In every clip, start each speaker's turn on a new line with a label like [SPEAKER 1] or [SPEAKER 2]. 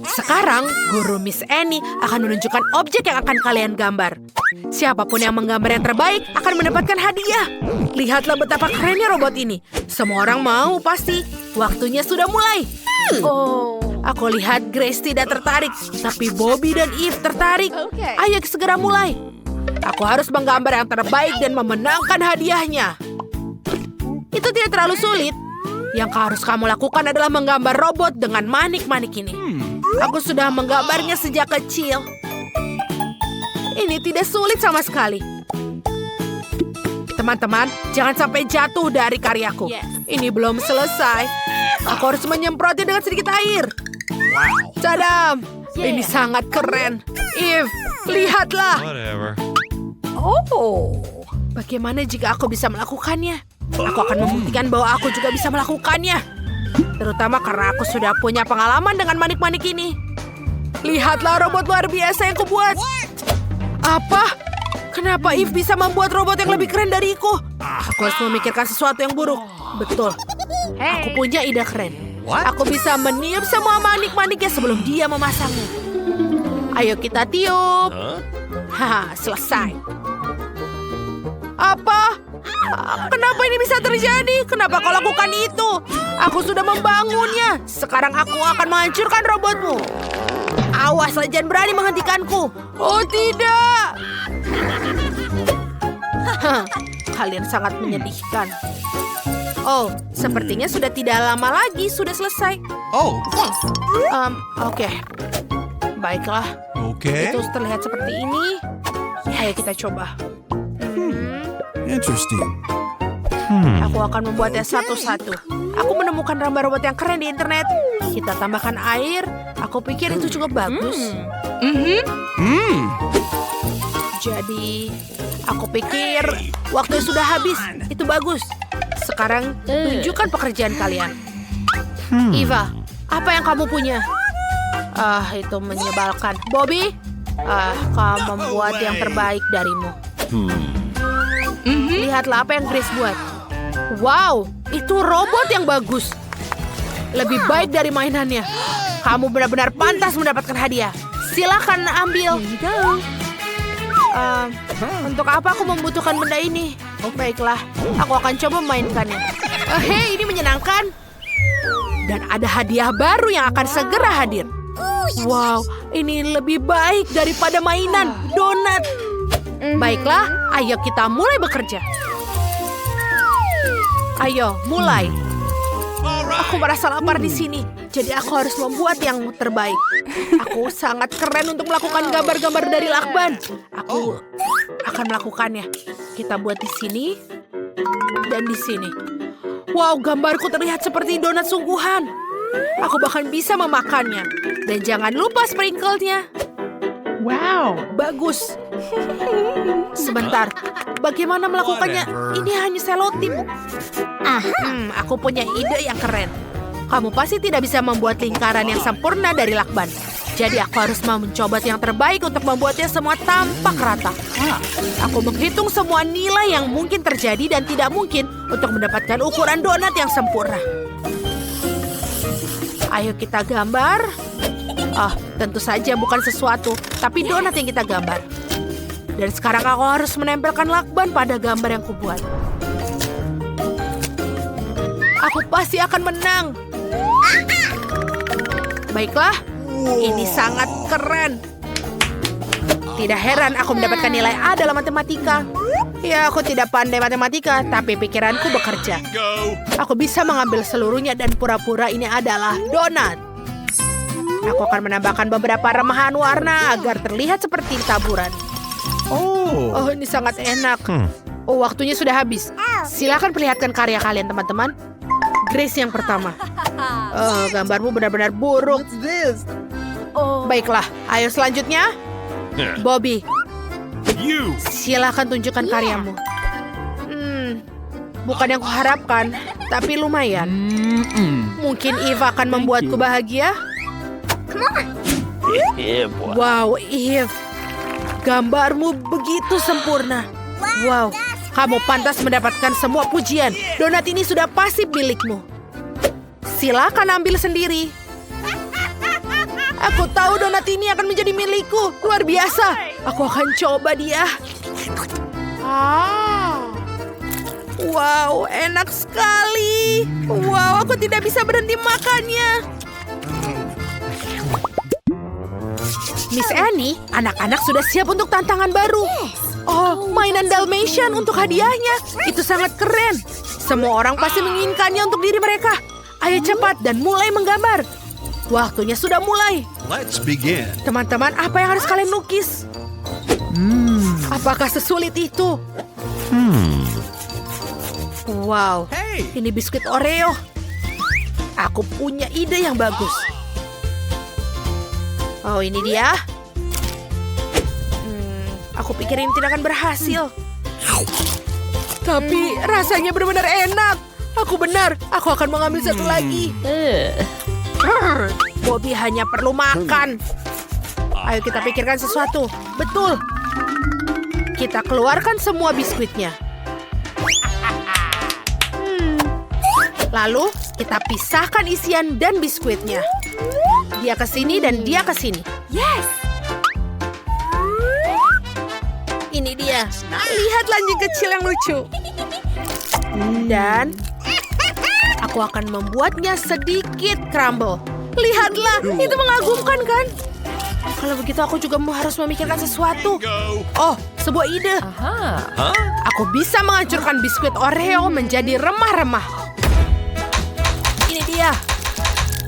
[SPEAKER 1] Sekarang, guru Miss Annie akan menunjukkan objek yang akan kalian gambar. Siapapun yang menggambar yang terbaik akan mendapatkan hadiah. Lihatlah betapa kerennya robot ini. Semua orang mau pasti. Waktunya sudah mulai. Aku lihat Grace tidak tertarik, tapi Bobby dan Eve tertarik. Ayo segera mulai. Aku harus menggambar yang terbaik dan memenangkan hadiahnya. Itu tidak terlalu sulit. Yang harus kamu lakukan adalah menggambar robot dengan manik-manik ini. Aku sudah menggambarnya sejak kecil. Ini tidak sulit sama sekali. Teman-teman, jangan sampai jatuh dari karyaku. Ini belum selesai. Aku harus menyemprotnya dengan sedikit air. Tadam! Ini sangat keren. Eve, lihatlah. Bagaimana jika aku bisa melakukannya? Aku akan membuktikan bahwa aku juga bisa melakukannya. Terutama karena aku sudah punya pengalaman dengan manik-manik ini. Lihatlah robot luar biasa yang kubuat. Apa? Kenapa Eve bisa membuat robot yang lebih keren dariku? Aku harus memikirkan sesuatu yang buruk. Betul. Aku punya ide keren. Aku bisa meniup semua manik-maniknya sebelum dia memasangnya. Ayo kita tiup. Haha, selesai. Apa? Kenapa ini bisa terjadi? Kenapa kau lakukan itu? Aku sudah membangunnya. Sekarang aku akan menghancurkan robotmu. Awas, jangan berani menghentikanku. Oh tidak. Kalian sangat menyedihkan. Oh, sepertinya sudah tidak lama lagi. Sudah selesai. Oke. Baiklah. Itu terlihat seperti ini. Ayo kita coba.
[SPEAKER 2] Interesting.
[SPEAKER 1] Aku akan membuatnya satu-satu. Aku menemukan gambar robot yang keren di internet. Kita tambahkan air. Aku pikir itu cukup bagus. Jadi, aku pikir waktu sudah habis. Itu bagus. Sekarang, tunjukkan pekerjaan kalian. Eva, apa yang kamu punya? Itu menyebalkan. Bobby, kamu membuat yang terbaik darimu. Lihatlah apa yang Grace buat. Wow, itu robot yang bagus. Lebih baik dari mainannya. Kamu benar-benar pantas mendapatkan hadiah. Silakan ambil. Untuk apa aku membutuhkan benda ini? Baiklah, aku akan coba memainkannya. Hei, ini menyenangkan. Dan ada hadiah baru yang akan segera hadir. Wow, ini lebih baik daripada mainan donat. Baiklah, ayo kita mulai bekerja. Ayo, mulai. Aku merasa lapar di sini, jadi aku harus membuat yang terbaik. Aku sangat keren untuk melakukan gambar-gambar dari lakban. Aku akan melakukannya. Kita buat di sini dan di sini. Wow, gambarku terlihat seperti donat sungguhan. Aku bahkan bisa memakannya. Dan jangan lupa sprinkle-nya. Wow, bagus. Sebentar, bagaimana melakukannya? Ini hanya selotip. Aku punya ide yang keren. Kamu pasti tidak bisa membuat lingkaran yang sempurna dari lakban. Jadi aku harus mau mencoba yang terbaik untuk membuatnya semua tampak rata. Aku menghitung semua nilai yang mungkin terjadi dan tidak mungkin untuk mendapatkan ukuran donat yang sempurna. Ayo kita gambar. Tentu saja bukan sesuatu, tapi donat yang kita gambar. Dan sekarang aku harus menempelkan lakban pada gambar yang kubuat. Aku pasti akan menang. Baiklah, ini sangat keren. Tidak heran aku mendapatkan nilai A dalam matematika. Ya, aku tidak pandai matematika, tapi pikiranku bekerja. Aku bisa mengambil seluruhnya dan pura-pura ini adalah donat. Aku akan menambahkan beberapa remahan warna agar terlihat seperti taburan. Oh, ini sangat enak. Oh, waktunya sudah habis. Silakan perlihatkan karya kalian, teman-teman. Grace yang pertama. Gambarmu benar-benar buruk. Baiklah, ayo selanjutnya. Bobby, silakan tunjukkan karyamu. Bukan yang kuharapkan, tapi lumayan. Mungkin Eve akan membuatku bahagia. Wow, Eve. Gambarmu begitu sempurna. Wow, kamu pantas mendapatkan semua pujian. Donat ini sudah pasti milikmu. Silakan ambil sendiri. Aku tahu donat ini akan menjadi milikku. Luar biasa. Aku akan coba dia. Wow, enak sekali. Wow, aku tidak bisa berhenti makannya. Miss Annie, anak-anak sudah siap untuk tantangan baru. Oh, mainan Dalmatian untuk hadiahnya. Itu sangat keren. Semua orang pasti menginginkannya untuk diri mereka. Ayo cepat dan mulai menggambar. Waktunya sudah mulai.
[SPEAKER 2] Let's begin.
[SPEAKER 1] Teman-teman, apa yang harus kalian lukis? Apakah sesulit itu? Wow, ini biskuit Oreo. Aku punya ide yang bagus. Oh, ini dia. Aku pikir ini tidak akan berhasil. Tapi rasanya benar-benar enak. Aku benar, aku akan mengambil satu lagi. Bobby hanya perlu makan. Ayo kita pikirkan sesuatu. Betul. Kita keluarkan semua biskuitnya. Lalu kita pisahkan isian dan biskuitnya. Dia ke sini dan dia ke sini. Yes. Ini dia. Lihat anjing kecil yang lucu. Dan aku akan membuatnya sedikit crumble. Lihatlah, itu mengagumkan kan? Kalau begitu aku juga harus memikirkan sesuatu. Oh, sebuah ide. Aku bisa menghancurkan biskuit Oreo menjadi remah-remah. Ini dia.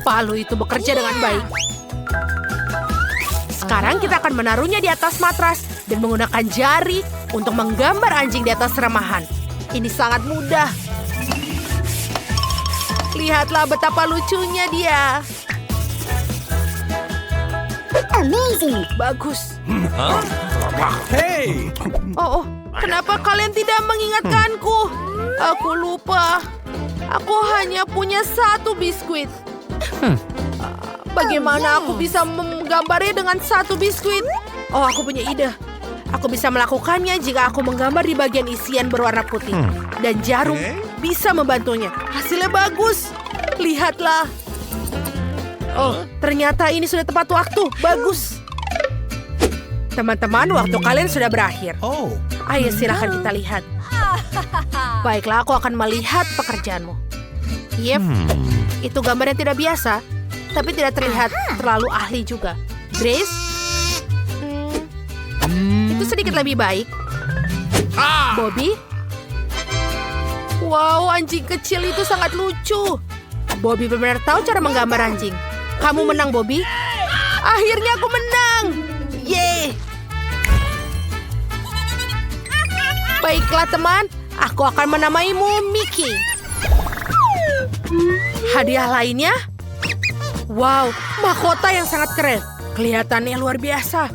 [SPEAKER 1] Palu itu bekerja dengan baik. Sekarang kita akan menaruhnya di atas matras dan menggunakan jari untuk menggambar anjing di atas remahan. Ini sangat mudah. Lihatlah betapa lucunya dia.
[SPEAKER 3] Amazing.
[SPEAKER 1] Bagus.
[SPEAKER 2] Hey!
[SPEAKER 1] Oh, kenapa kalian tidak mengingatkanku? Aku lupa. Aku hanya punya satu biskuit. Bagaimana aku bisa menggambarnya dengan satu biskuit? Oh, aku punya ide. Aku bisa melakukannya jika aku menggambar di bagian isian berwarna putih. Dan jarum bisa membantunya. Hasilnya bagus. Lihatlah. Oh, ternyata ini sudah tepat waktu. Bagus. Teman-teman, waktu kalian sudah berakhir.
[SPEAKER 2] Oh.
[SPEAKER 1] Ayo silahkan kita lihat. Baiklah, aku akan melihat pekerjaanmu. Yep, itu gambar yang tidak biasa, tapi tidak terlihat terlalu ahli juga. Grace? Itu sedikit lebih baik. Bobby? Wow, anjing kecil itu sangat lucu. Bobby benar-benar tahu cara menggambar anjing. Kamu menang, Bobby. Akhirnya aku menang. Yeay. Baiklah, teman. Aku akan menamaimu Mickey. Hadiah lainnya? Wow, mahkota yang sangat keren. Kelihatannya luar biasa.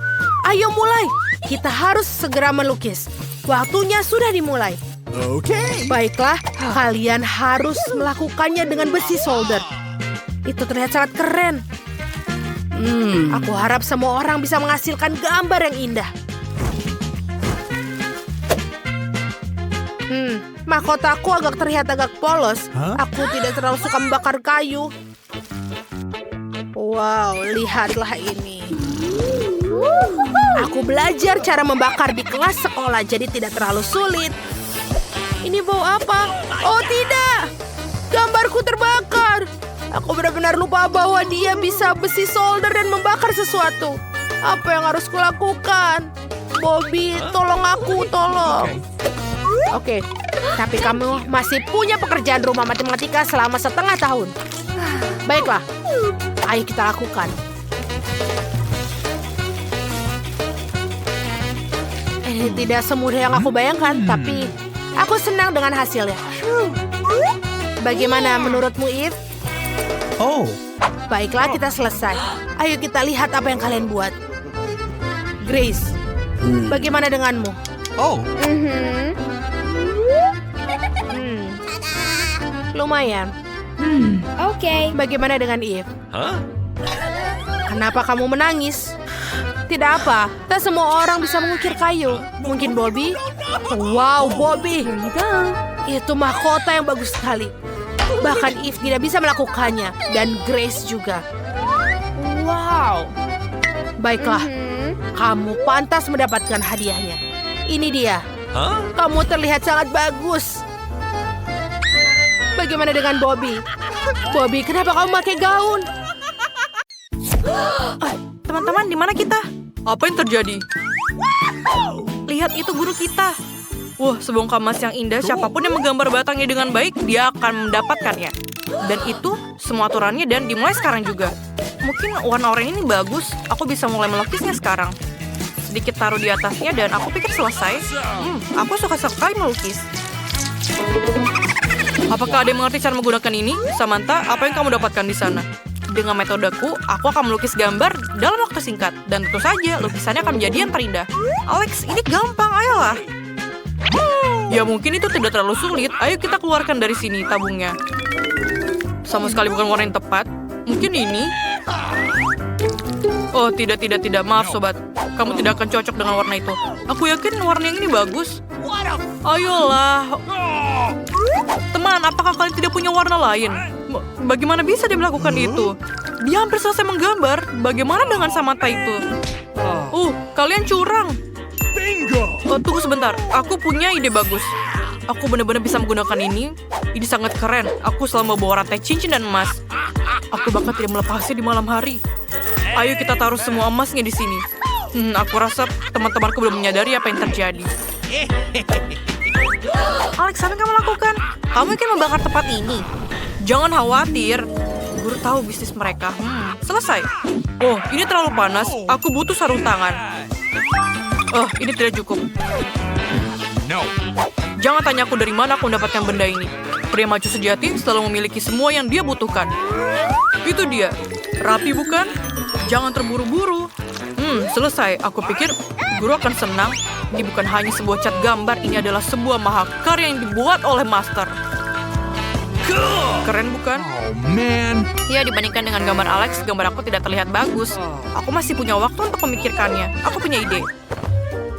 [SPEAKER 1] Ayo mulai. Kita harus segera melukis. Waktunya sudah dimulai.
[SPEAKER 2] Okay.
[SPEAKER 1] Baiklah, kalian harus melakukannya dengan besi solder. Itu terlihat sangat keren. Aku harap semua orang bisa menghasilkan gambar yang indah. Mahkotaku agak terlihat agak polos. Aku tidak terlalu suka membakar kayu. Wow, lihatlah ini. Aku belajar cara membakar di kelas sekolah, jadi tidak terlalu sulit. Ini bau apa? Oh tidak! Gambarku terbakar. Aku benar-benar lupa bahwa dia bisa besi solder dan membakar sesuatu. Apa yang harus kulakukan? Bobby, tolong aku, tolong. Oke, tapi kamu masih punya pekerjaan rumah matematika selama setengah tahun. Baiklah, ayo kita lakukan. Ini tidak semudah yang aku bayangkan, tapi aku senang dengan hasilnya. Bagaimana menurutmu, Eve?
[SPEAKER 2] Oh.
[SPEAKER 1] Baiklah, kita selesai. Ayo kita lihat apa yang kalian buat. Grace, bagaimana denganmu?
[SPEAKER 2] Oh.
[SPEAKER 1] Lumayan.
[SPEAKER 3] Okay.
[SPEAKER 1] Bagaimana dengan Eve? Kenapa kamu menangis? Tidak apa, tak semua orang bisa mengukir kayu. Mungkin Bobby? Wow, Bobby. Itu mahkota yang bagus sekali. Bahkan Eve tidak bisa melakukannya. Dan Grace juga. Wow. Baiklah, kamu pantas mendapatkan hadiahnya. Ini dia.
[SPEAKER 2] Huh?
[SPEAKER 1] Kamu terlihat sangat bagus. Bagaimana dengan Bobby? Bobby, kenapa kamu pakai gaun?
[SPEAKER 4] Teman-teman, di mana kita? Apa yang terjadi? Lihat, itu guru kita. Wah, sebongkah emas yang indah, siapapun yang menggambar batangnya dengan baik, dia akan mendapatkannya. Dan itu semua aturannya dan dimulai sekarang juga. Mungkin warna oranye ini bagus, aku bisa mulai melukisnya sekarang. Sedikit taruh di atasnya dan aku pikir selesai. Aku suka sekali melukis. Apakah ada yang mengerti cara menggunakan ini? Samantha, apa yang kamu dapatkan di sana? Dengan metodeku, aku akan melukis gambar dalam waktu singkat. Dan tentu saja, lukisannya akan menjadi yang terindah. Alex, ini gampang, ayolah. Ya mungkin itu tidak terlalu sulit. Ayo kita keluarkan dari sini tabungnya. Sama sekali bukan warna yang tepat. Mungkin ini. Oh, tidak. Maaf, sobat. Kamu tidak akan cocok dengan warna itu. Aku yakin warna yang ini bagus. Ayolah. Teman, apakah kalian tidak punya warna lain? Bagaimana bisa dia melakukan itu? Dia hampir selesai menggambar. Bagaimana dengan Samantha itu? Kalian curang.
[SPEAKER 2] Bingo!
[SPEAKER 4] Tunggu sebentar. Aku punya ide bagus. Aku benar-benar bisa menggunakan ini. Ini sangat keren. Aku selalu membawa rantai cincin dan emas. Aku bahkan tidak melepasnya di malam hari. Ayo kita taruh semua emasnya di sini. Aku rasa teman-temanku belum menyadari apa yang terjadi. Alex, apa yang kamu lakukan? Kamu ingin membakar tempat ini? Jangan khawatir. Guru tahu bisnis mereka. Selesai. Oh, ini terlalu panas. Aku butuh sarung tangan. Ini tidak cukup.
[SPEAKER 2] No.
[SPEAKER 4] Jangan tanya aku dari mana aku mendapatkan benda ini. Pria maju sejati selalu memiliki semua yang dia butuhkan. Itu dia. Rapi bukan? Jangan terburu-buru. Selesai. Aku pikir guru akan senang. Ini bukan hanya sebuah cat gambar. Ini adalah sebuah mahakarya yang dibuat oleh master. Keren bukan?
[SPEAKER 2] Oh, man.
[SPEAKER 4] Ya, dibandingkan dengan gambar Alex, gambar aku tidak terlihat bagus. Aku masih punya waktu untuk memikirkannya. Aku punya ide.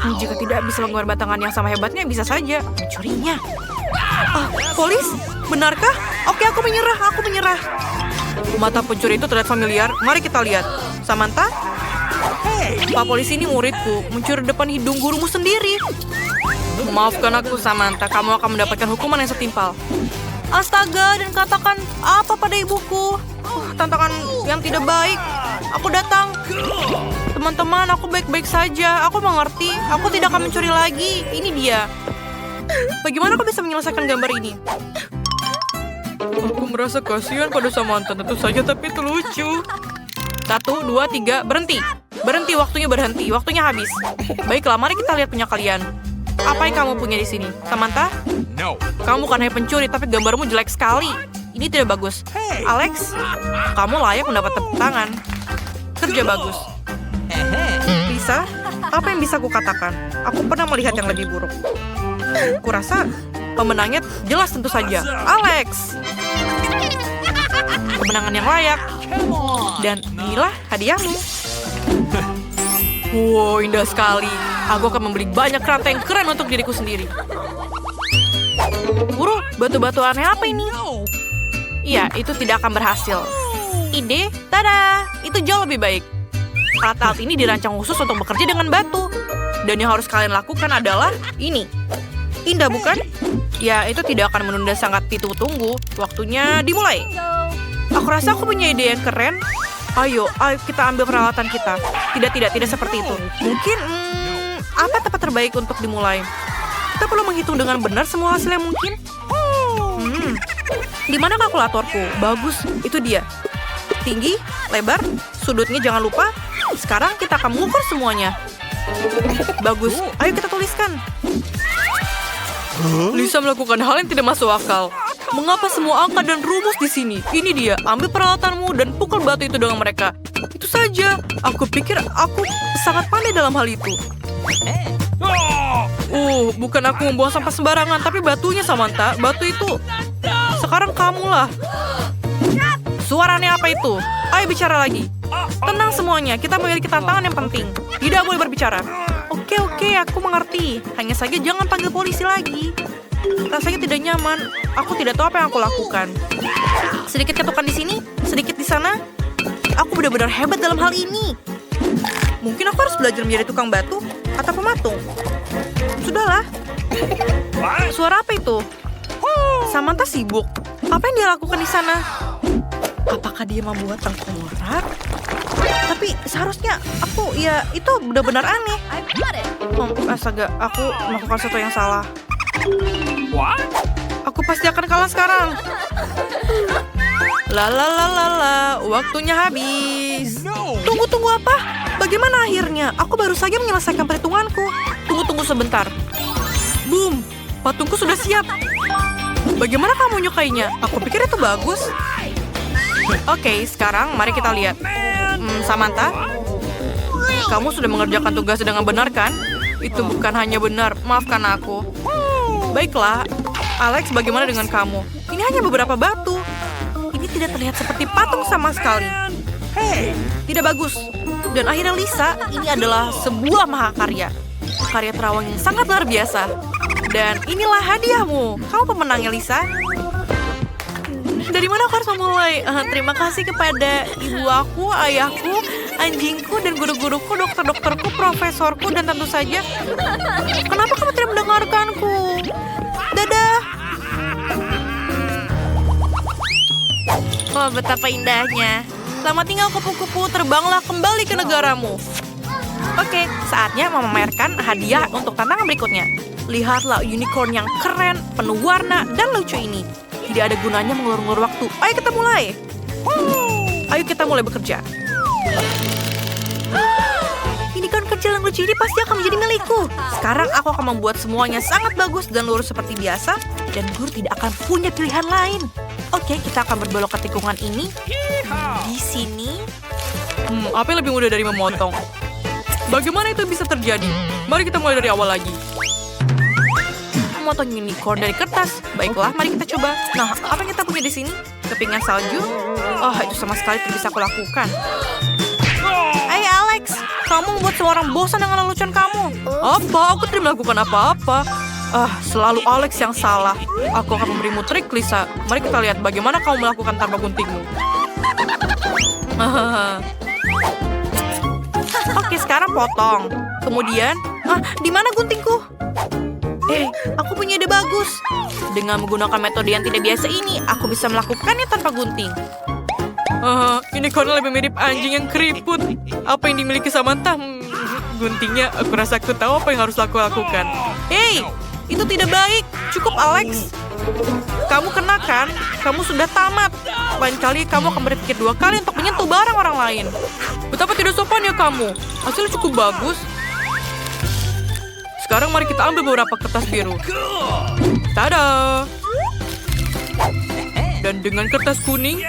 [SPEAKER 4] Jika tidak bisa menggambar batangan yang sama hebatnya, bisa saja mencurinya. Polis? Benarkah? Oke, aku menyerah. Mata pencuri itu terlihat familiar. Mari kita lihat. Samantha? Pak polisi, ini muridku. Mencuri depan hidung gurumu sendiri. Maafkan aku, Samantha. Kamu akan mendapatkan hukuman yang setimpal. Astaga, dan katakan apa pada ibuku? Tantangan yang tidak baik. Aku datang. Teman-teman, aku baik-baik saja. Aku mengerti. Aku tidak akan mencuri lagi. Ini dia. Bagaimana aku bisa menyelesaikan gambar ini? Aku merasa kasihan pada Samantha. Tentu saja, tapi itu lucu. 1, 2, 3, berhenti. Berhenti, waktunya berhenti. Waktunya habis. Baiklah, mari kita lihat punya kalian. Apa yang kamu punya di sini? Samantha?
[SPEAKER 2] No.
[SPEAKER 4] Kamu bukan hanya pencuri, tapi gambarmu jelek sekali. Ini tidak bagus. Alex, kamu layak mendapat tepuk tangan. Kerja bagus. Lisa, apa yang bisa aku katakan? Aku pernah melihat yang lebih buruk. Kurasa pemenangnya jelas tentu saja. Alex! Kemenangan yang layak. Dan inilah hadiahmu. Wow, indah sekali. Aku akan membeli banyak rantai yang keren untuk diriku sendiri. Guru, batu-batu aneh apa ini? Iya, itu tidak akan berhasil. Ide, tada! Itu jauh lebih baik. Alat-alat ini dirancang khusus untuk bekerja dengan batu. Dan yang harus kalian lakukan adalah ini. Indah bukan? Ya, itu tidak akan menunda sangat ditunggu. Waktunya dimulai. Aku rasa aku punya ide yang keren. Ayo kita ambil peralatan kita. Tidak seperti itu. Mungkin, apa tempat terbaik untuk dimulai? Kita perlu menghitung dengan benar semua hasil yang mungkin. Di mana kalkulatorku? Bagus, itu dia. Tinggi, lebar, sudutnya jangan lupa. Sekarang kita akan mengukur semuanya. Bagus, ayo kita tuliskan. Lisa melakukan hal yang tidak masuk akal. Mengapa semua angka dan rumus di sini? Ini dia, ambil peralatanmu dan pukul batu itu dengan mereka. Itu saja. Aku pikir aku sangat pandai dalam hal itu. Bukan aku membuang sampah sembarangan, tapi batunya, Samantha. Batu itu. Sekarang kamulah. Suaranya apa itu? Ayo bicara lagi. Tenang semuanya, kita memiliki tantangan yang penting. Tidak boleh berbicara. Oke, aku mengerti. Hanya saja jangan panggil polisi lagi. Rasanya tidak nyaman. Aku tidak tahu apa yang aku lakukan. Sedikit ketukan di sini, sedikit di sana. Aku benar-benar hebat dalam hal ini. Mungkin aku harus belajar menjadi tukang batu atau pematung. Sudahlah. Suara apa itu? Samantha sibuk. Apa yang dia lakukan di sana? Apakah dia membuat tengkorak? Tapi seharusnya itu benar-benar aneh. Astaga, aku melakukan sesuatu yang salah.
[SPEAKER 2] What?
[SPEAKER 4] Aku pasti akan kalah sekarang. Waktunya habis.
[SPEAKER 2] No.
[SPEAKER 4] Tunggu apa? Bagaimana akhirnya? Aku baru saja menyelesaikan perhitunganku. Tunggu sebentar. Boom, patungku sudah siap. Bagaimana kamu menyukainya? Aku pikir itu bagus. Oke, sekarang mari kita lihat. Samantha, kamu sudah mengerjakan tugas dengan benar kan? Itu bukan hanya benar, maafkan aku. Baiklah, Alex, bagaimana dengan kamu? Ini hanya beberapa batu. Ini tidak terlihat seperti patung sama sekali. Hei, tidak bagus. Dan akhirnya Lisa, ini adalah sebuah mahakarya. Karya terawang yang sangat luar biasa. Dan inilah hadiahmu. Kamu pemenangnya, Lisa. Dari mana aku harus memulai? Terima kasih kepada ibu aku, ayahku, anjingku, dan guru-guruku, dokter-dokterku, profesorku, dan tentu saja... Kenapa kamu tidak mendengarkanku? Dadah! Oh, betapa indahnya. Selamat tinggal kupu-kupu, terbanglah kembali ke negaramu. Oke, saatnya memamerkan hadiah untuk tantangan berikutnya. Lihatlah unicorn yang keren, penuh warna, dan lucu ini. Tidak ada gunanya mengulur-ngulur waktu. Ayo kita mulai. Ayo kita mulai bekerja. Unicorn kecil yang lucu ini pasti akan menjadi milikku. Sekarang aku akan membuat semuanya sangat bagus dan lurus seperti biasa. Dan guru tidak akan punya pilihan lain. Oke, kita akan berbelok ke tikungan ini. Di sini. Apa yang lebih mudah dari memotong? Bagaimana itu bisa terjadi? Mari kita mulai dari awal lagi. Memotong unicorn dari kertas. Baiklah, mari kita coba. Nah, apa yang kita punya di sini? Kepingan salju? Oh, itu sama sekali tidak bisa aku lakukan. Hey Alex, kamu membuat semua orang bosan dengan lelucon kamu. Apa? Aku tidak melakukan apa-apa. Selalu Alex yang salah. Aku akan memberimu trik, Lisa. Mari kita lihat bagaimana kamu melakukan tanpa guntingmu. Oke, sekarang potong. Kemudian, di mana guntingku? Aku punya ide bagus. Dengan menggunakan metode yang tidak biasa ini, aku bisa melakukannya tanpa gunting. Ini karena lebih mirip anjing yang keriput. Apa yang dimiliki Samantha? Guntingnya, aku rasa aku tahu apa yang harus aku lakukan. Hei, itu tidak baik. Cukup, Alex. Kamu kena kan? Kamu sudah tamat. Lain kali kamu akan berpikir 2 kali untuk menyentuh barang orang lain. Betapa tidak sopan ya kamu. Hasilnya cukup bagus. Sekarang mari kita ambil beberapa kertas biru. Tada! Dan dengan kertas kuning.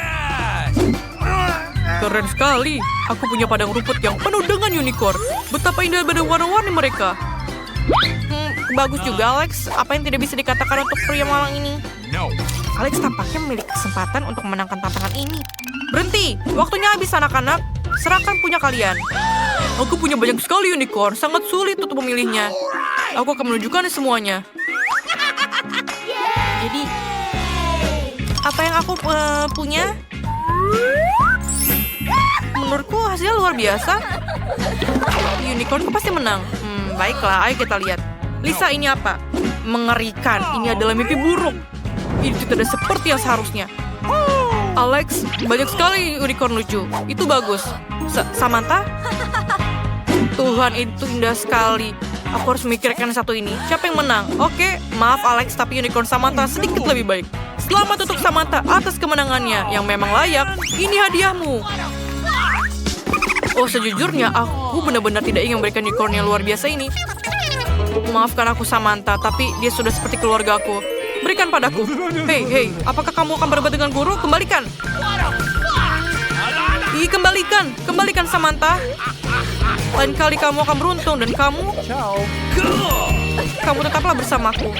[SPEAKER 4] Keren sekali. Aku punya padang rumput yang penuh dengan unicorn. Betapa indah dan warna-warni mereka. Bagus juga, Alex. Apa yang tidak bisa dikatakan untuk pria malang ini?
[SPEAKER 2] No.
[SPEAKER 4] Alex tampaknya memiliki kesempatan untuk memenangkan tantangan ini. Berhenti! Waktunya habis, anak-anak. Serahkan punya kalian. Aku punya banyak sekali unicorn. Sangat sulit untuk memilihnya. Aku akan menunjukkan semuanya. Jadi, apa yang aku punya? Menurutku hasilnya luar biasa. Unicornku pasti menang. Baiklah, ayo kita lihat. Lisa, ini apa? Mengerikan. Ini adalah mimpi buruk. Ini tidak seperti yang seharusnya. Alex, banyak sekali unicorn lucu. Itu bagus. Samantha? Tuhan, itu indah sekali. Aku harus memikirkan satu ini. Siapa yang menang? Oke, maaf Alex, tapi unicorn Samantha sedikit lebih baik. Selamat untuk Samantha atas kemenangannya yang memang layak. Ini hadiahmu. Oh, sejujurnya aku benar-benar tidak ingin memberikan unicorn yang luar biasa ini. Maafkan aku Samantha, tapi dia sudah seperti keluargaku. Berikan padaku. Hei, apakah kamu akan berbuat dengan guru? Kembalikan. Kembalikan Samantha. Lain kali kamu akan beruntung dan kamu tetaplah bersamaku.